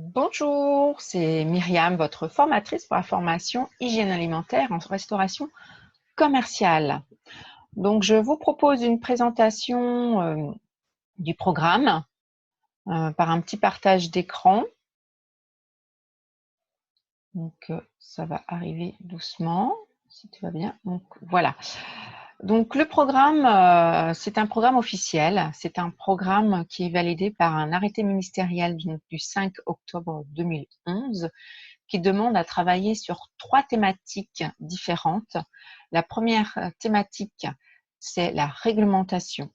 Bonjour, c'est Myriam, votre formatrice pour la formation hygiène alimentaire en restauration commerciale. Donc, je vous propose une présentation du programme par un petit partage d'écran. Donc, ça va arriver doucement, si tout va bien. Donc, voilà. Donc, le programme, c'est un programme officiel. C'est un programme qui est validé par un arrêté ministériel du 5 octobre 2011 qui demande à travailler sur 3 thématiques différentes. La première thématique, c'est la réglementation.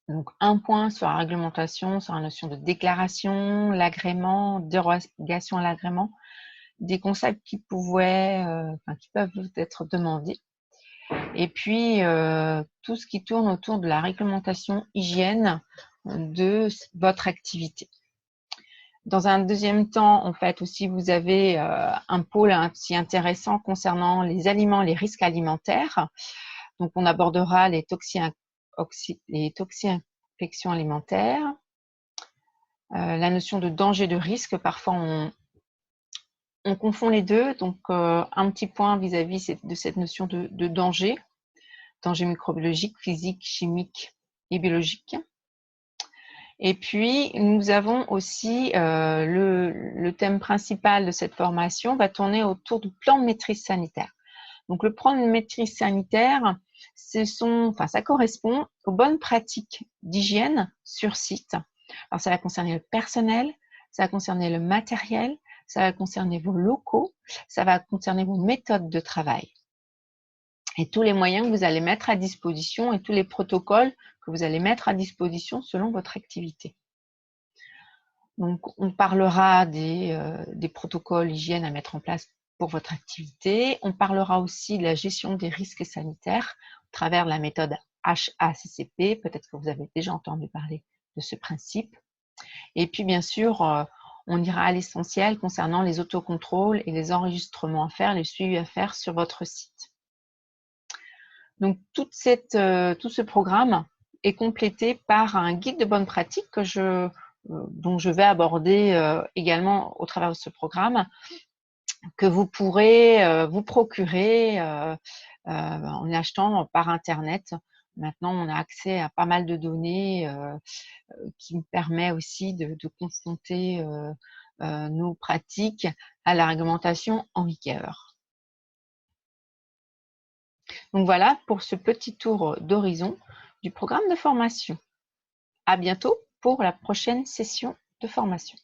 Donc, un point sur la réglementation, sur la notion de déclaration, l'agrément, dérogation à l'agrément, des concepts qui peuvent être demandés. Et puis, tout ce qui tourne autour de la réglementation hygiène de votre activité. Dans un deuxième temps, en fait, aussi, vous avez un pôle aussi intéressant concernant les aliments, les risques alimentaires. Donc, on abordera les toxi-infections alimentaires, la notion de danger de risque. Parfois, on confond les deux. Donc, un petit point vis-à-vis de cette notion de danger microbiologique, physique, chimique et biologique. Et puis, nous avons aussi le thème principal de cette formation va tourner autour du plan de maîtrise sanitaire. Donc, le plan de maîtrise sanitaire, ça correspond aux bonnes pratiques d'hygiène sur site. Alors, ça va concerner le personnel, ça va concerner le matériel, ça va concerner vos locaux, ça va concerner vos méthodes de travail. Et tous les moyens que vous allez mettre à disposition et tous les protocoles que vous allez mettre à disposition selon votre activité. Donc, on parlera des protocoles hygiène à mettre en place pour votre activité. On parlera aussi de la gestion des risques sanitaires au travers de la méthode HACCP. Peut-être que vous avez déjà entendu parler de ce principe. Et puis, bien sûr, on ira à l'essentiel concernant les autocontrôles et les enregistrements à faire, les suivis à faire sur votre site. Donc, tout ce programme est complété par un guide de bonne pratique dont je vais aborder également au travers de ce programme, que vous pourrez vous procurer en achetant par Internet. Maintenant, on a accès à pas mal de données qui me permet aussi de confronter nos pratiques à la réglementation en vigueur. Donc voilà pour ce petit tour d'horizon du programme de formation. À bientôt pour la prochaine session de formation.